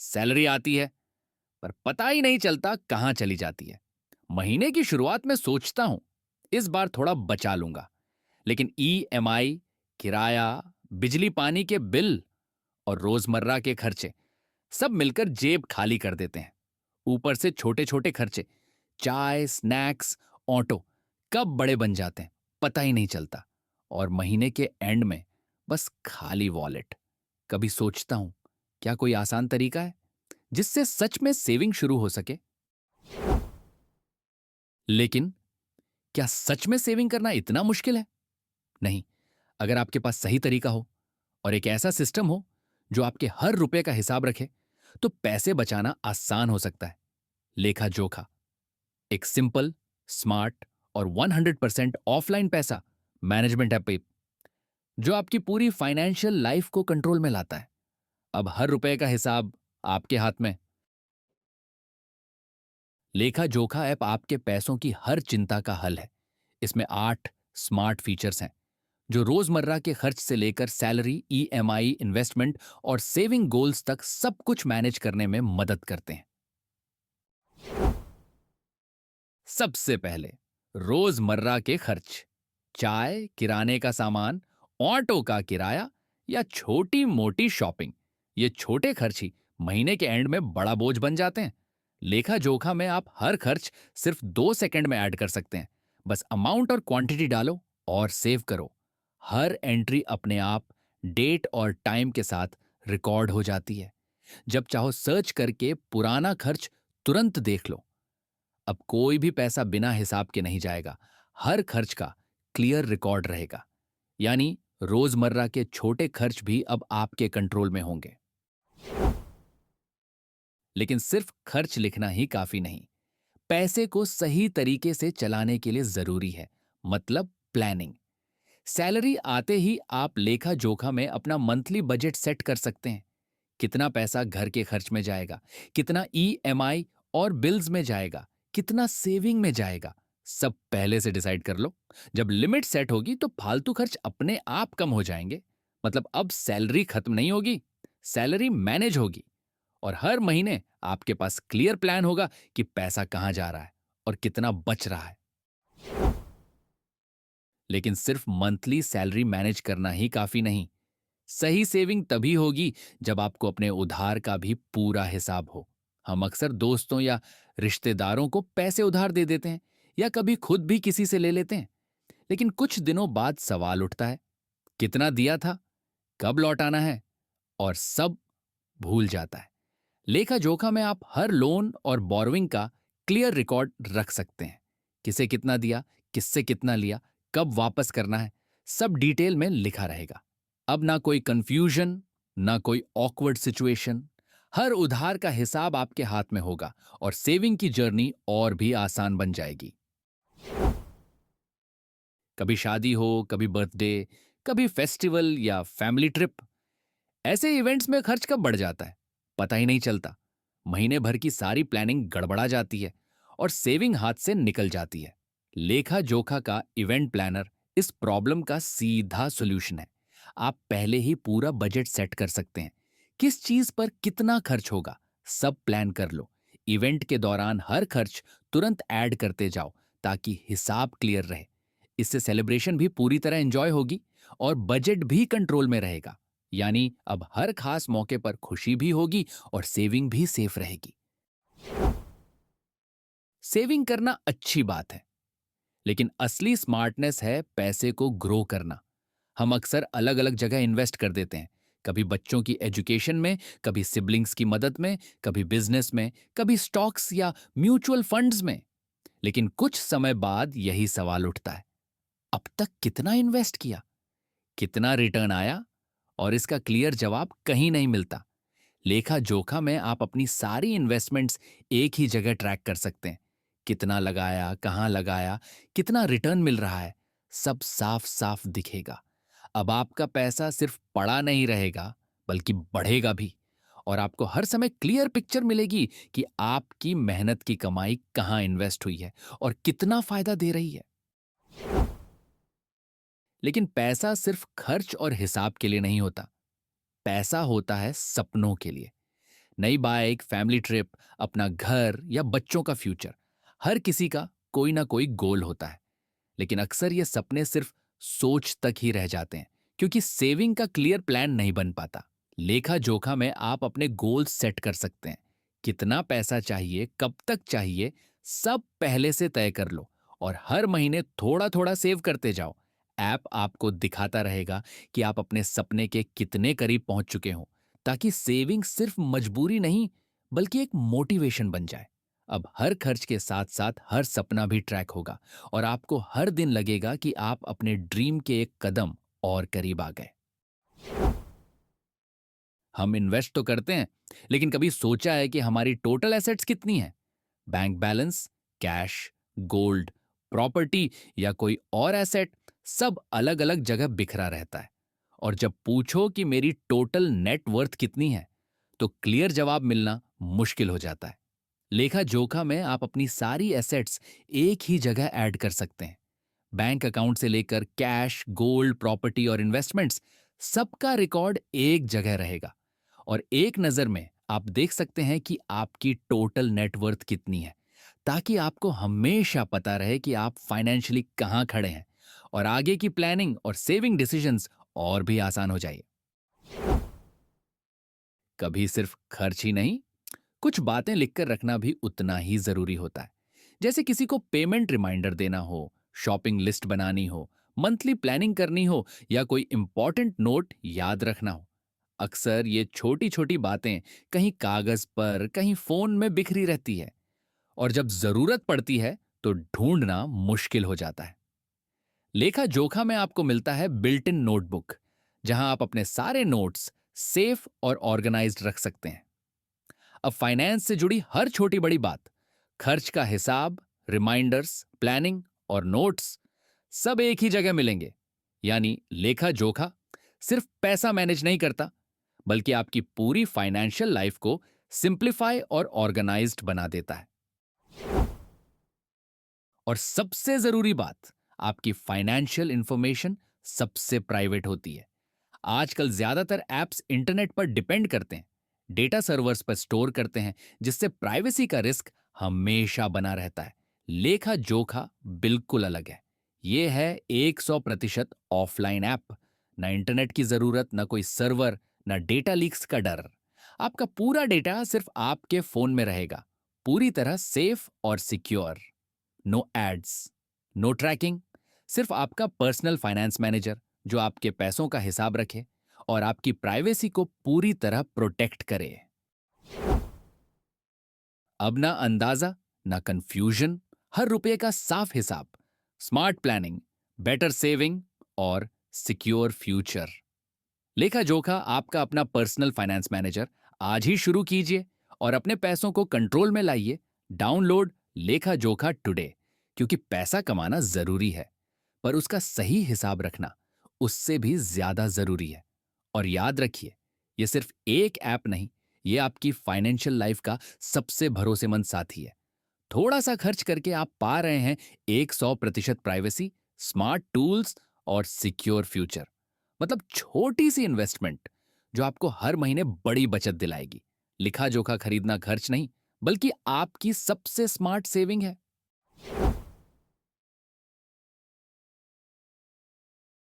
Salary आती है, पर पता ही नहीं चलता कहाँ चली जाती है। महीने की शुरुआत में सोचता हूं, इस बार थोड़ा बचा लूंगा, लेकिन ईएमआई, किराया, बिजली पानी के बिल और रोजमर्रा के खर्चे सब मिलकर जेब खाली कर देते हैं। ऊपर से छोटे छोटे खर्चे, चाय, स्नैक्स, ऑटो, कब बड़े बन जाते हैं पता ही नहीं चलता। और महीने के एंड में बस खाली वॉलेट। कभी सोचता हूं, क्या कोई आसान तरीका है जिससे सच में सेविंग शुरू हो सके? लेकिन क्या सच में सेविंग करना इतना मुश्किल है? नहीं। अगर आपके पास सही तरीका हो और एक ऐसा सिस्टम हो जो आपके हर रुपए का हिसाब रखे, तो पैसे बचाना आसान हो सकता है। लेखा जोखा, एक सिंपल, स्मार्ट और 100% ऑफलाइन पैसा मैनेजमेंट ऐप जो आपकी पूरी फाइनेंशियल लाइफ को कंट्रोल में लाता है। अब हर रुपए का हिसाब आपके हाथ में। लेखा जोखा ऐप आपके पैसों की हर चिंता का हल है। इसमें 8 स्मार्ट फीचर्स हैं जो रोजमर्रा के खर्च से लेकर सैलरी, ईएमआई, इन्वेस्टमेंट और सेविंग गोल्स तक सब कुछ मैनेज करने में मदद करते हैं। सबसे पहले, रोजमर्रा के खर्च, चाय, किराने का सामान, ऑटो का किराया या छोटी मोटी शॉपिंग। ये छोटे खर्च ही महीने के एंड में बड़ा बोझ बन जाते हैं। लेखा जोखा में आप हर खर्च सिर्फ 2 सेकंड में ऐड कर सकते हैं। बस अमाउंट और क्वांटिटी डालो और सेव करो। हर एंट्री अपने आप डेट और टाइम के साथ रिकॉर्ड हो जाती है। जब चाहो सर्च करके पुराना खर्च तुरंत देख लो। अब कोई भी पैसा बिना हिसाब के नहीं जाएगा। हर खर्च का क्लियर रिकॉर्ड रहेगा। यानी रोजमर्रा के छोटे खर्च भी अब आपके कंट्रोल में होंगे। लेकिन सिर्फ खर्च लिखना ही काफी नहीं। पैसे को सही तरीके से चलाने के लिए जरूरी है, मतलब प्लानिंग। सैलरी आते ही आप लेखा जोखा में अपना मंथली बजट सेट कर सकते हैं। कितना पैसा घर के खर्च में जाएगा, कितना ईएमआई और बिल्स में जाएगा, कितना सेविंग में जाएगा, सब पहले से डिसाइड कर लो। जब लिमिट सेट होगी तो फालतू खर्च अपने आप कम हो जाएंगे। मतलब अब सैलरी खत्म नहीं होगी, सैलरी मैनेज होगी। और हर महीने आपके पास क्लियर प्लान होगा कि पैसा कहां जा रहा है और कितना बच रहा है। लेकिन सिर्फ मंथली सैलरी मैनेज करना ही काफी नहीं। सही सेविंग तभी होगी जब आपको अपने उधार का भी पूरा हिसाब हो। हम अक्सर दोस्तों या रिश्तेदारों को पैसे उधार दे देते हैं या कभी खुद भी किसी से ले लेते हैं। लेकिन कुछ दिनों बाद सवाल उठता है, कितना दिया था, कब लौटाना है, और सब भूल जाता है। लेखा जोखा में आप हर लोन और बोरोइंग का क्लियर रिकॉर्ड रख सकते हैं। किसे कितना दिया, किससे कितना लिया, कब वापस करना है, सब डिटेल में लिखा रहेगा। अब ना कोई कंफ्यूजन, ना कोई ऑकवर्ड सिचुएशन। हर उधार का हिसाब आपके हाथ में होगा और सेविंग की जर्नी और भी आसान बन जाएगी। कभी शादी हो, कभी बर्थडे, कभी फेस्टिवल या फैमिली ट्रिप, ऐसे इवेंट्स में खर्च कब बढ़ जाता है पता ही नहीं चलता। महीने भर की सारी प्लानिंग गड़बड़ा जाती है और सेविंग हाथ से निकल जाती है। लेखा जोखा का इवेंट प्लानर इस प्रॉब्लम का सीधा सॉल्यूशन है। आप पहले ही पूरा बजट सेट कर सकते हैं। किस चीज पर कितना खर्च होगा सब प्लान कर लो। इवेंट के दौरान हर खर्च तुरंत ऐड करते जाओ ताकि हिसाब क्लियर रहे। इससे सेलिब्रेशन भी पूरी तरह एंजॉय होगी और बजट भी कंट्रोल में रहेगा। यानी अब हर खास मौके पर खुशी भी होगी और सेविंग भी सेफ रहेगी। सेविंग करना अच्छी बात है, लेकिन असली स्मार्टनेस है पैसे को ग्रो करना। हम अक्सर अलग अलग जगह इन्वेस्ट कर देते हैं। कभी बच्चों की एजुकेशन में, कभी सिबलिंग्स की मदद में, कभी बिजनेस में, कभी स्टॉक्स या म्यूचुअल फंड्स में। लेकिन कुछ समय बाद यही सवाल उठता है, अब तक कितना इन्वेस्ट किया, कितना रिटर्न आया? और इसका क्लियर जवाब कहीं नहीं मिलता। लेखा जोखा में आप अपनी सारी इन्वेस्टमेंट्स एक ही जगह ट्रैक कर सकते हैं। कितना लगाया, कहां लगाया, कितना रिटर्न मिल रहा है, सब साफ साफ दिखेगा। अब आपका पैसा सिर्फ पड़ा नहीं रहेगा, बल्कि बढ़ेगा भी। और आपको हर समय क्लियर पिक्चर मिलेगी कि आपकी मेहनत की कमाई कहां इन्वेस्ट हुई है और कितना फायदा दे रही है। लेकिन पैसा सिर्फ खर्च और हिसाब के लिए नहीं होता। पैसा होता है सपनों के लिए। नई बाइक, फैमिली ट्रिप, अपना घर या बच्चों का फ्यूचर। हर किसी का कोई ना कोई गोल होता है, लेकिन अक्सर ये सपने सिर्फ सोच तक ही रह जाते हैं क्योंकि सेविंग का क्लियर प्लान नहीं बन पाता। लेखा जोखा में आप अपने गोल सेट कर सकते हैं। कितना पैसा चाहिए, कब तक चाहिए, सब पहले से तय कर लो और हर महीने थोड़ा थोड़ा सेव करते जाओ। ऐप आपको दिखाता रहेगा कि आप अपने सपने के कितने करीब पहुंच चुके हो, ताकि सेविंग सिर्फ मजबूरी नहीं बल्कि एक मोटिवेशन बन जाए। अब हर खर्च के साथ साथ हर सपना भी ट्रैक होगा और आपको हर दिन लगेगा कि आप अपने ड्रीम के एक कदम और करीब आ गए। हम इन्वेस्ट तो करते हैं, लेकिन कभी सोचा है कि हमारी टोटल एसेट्स कितनी है? Bank balance, cash, gold, property या कोई और एसेट, सब अलग अलग जगह बिखरा रहता है। और जब पूछो कि मेरी टोटल नेट वर्थ कितनी है, तो क्लियर जवाब मिलना मुश्किल हो जाता है। लेखा जोखा में आप अपनी सारी एसेट्स एक ही जगह ऐड कर सकते हैं। बैंक अकाउंट से लेकर कैश, गोल्ड, प्रॉपर्टी और इन्वेस्टमेंट्स, सबका रिकॉर्ड एक जगह रहेगा। और एक नजर में आप देख सकते हैं कि आपकी टोटल नेटवर्थ कितनी है, ताकि आपको हमेशा पता रहे कि आप फाइनेंशियली कहां खड़े हैं और आगे की प्लानिंग और सेविंग डिसीजंस और भी आसान हो जाए। कभी सिर्फ खर्च ही नहीं, कुछ बातें लिखकर रखना भी उतना ही जरूरी होता है। जैसे किसी को पेमेंट रिमाइंडर देना हो, शॉपिंग लिस्ट बनानी हो, मंथली प्लानिंग करनी हो या कोई इंपॉर्टेंट नोट याद रखना हो। अक्सर ये छोटी छोटी बातें कहीं कागज पर, कहीं फोन में बिखरी रहती है और जब जरूरत पड़ती है तो ढूंढना मुश्किल हो जाता है। लेखा जोखा में आपको मिलता है बिल्ट इन नोटबुक, जहां आप अपने सारे नोट्स सेफ और ऑर्गेनाइज्ड रख सकते हैं। अब फाइनेंस से जुड़ी हर छोटी बड़ी बात, खर्च का हिसाब, रिमाइंडर्स, प्लानिंग और नोट्स, सब एक ही जगह मिलेंगे। यानी लेखा जोखा सिर्फ पैसा मैनेज नहीं करता, बल्कि आपकी पूरी फाइनेंशियल लाइफ को सिंप्लीफाई और ऑर्गेनाइज्ड बना देता है। और सबसे जरूरी बात, आपकी फाइनेंशियल इंफॉर्मेशन सबसे प्राइवेट होती है। आजकल ज्यादातर एप्स इंटरनेट पर डिपेंड करते हैं, डेटा सर्वर्स पर स्टोर करते हैं, जिससे प्राइवेसी का रिस्क हमेशा बना रहता है। लेखा जोखा बिल्कुल अलग है। यह है 100% ऑफलाइन ऐप। ना इंटरनेट की जरूरत, ना कोई सर्वर, ना डेटा लीक्स का डर। आपका पूरा डेटा सिर्फ आपके फोन में रहेगा, पूरी तरह सेफ और secure. No ads, no tracking, सिर्फ आपका पर्सनल फाइनेंस मैनेजर जो आपके पैसों का हिसाब रखे और आपकी प्राइवेसी को पूरी तरह प्रोटेक्ट करे। अब ना अंदाजा, ना कंफ्यूजन, हर रुपए का साफ हिसाब, स्मार्ट प्लानिंग, बेटर सेविंग और सिक्योर फ्यूचर। लेखा जोखा आपका अपना पर्सनल फाइनेंस मैनेजर। आज ही शुरू कीजिए और अपने पैसों को कंट्रोल में लाइए। डाउनलोड लेखा जोखा टुडे, क्योंकि पैसा कमाना जरूरी है, पर उसका सही हिसाब रखना उससे भी ज्यादा जरूरी है। और याद रखिए, ये सिर्फ एक ऐप नहीं, ये आपकी फाइनेंशियल लाइफ का सबसे भरोसेमंद साथी है। थोड़ा सा खर्च करके आप पा रहे हैं 100% प्राइवेसी, स्मार्ट टूल्स और सिक्योर फ्यूचर। मतलब छोटी सी इन्वेस्टमेंट जो आपको हर महीने बड़ी बचत दिलाएगी। लिखा जोखा खरीदना खर्च नहीं, बल्कि आपकी सबसे स्मार्ट सेविंग है।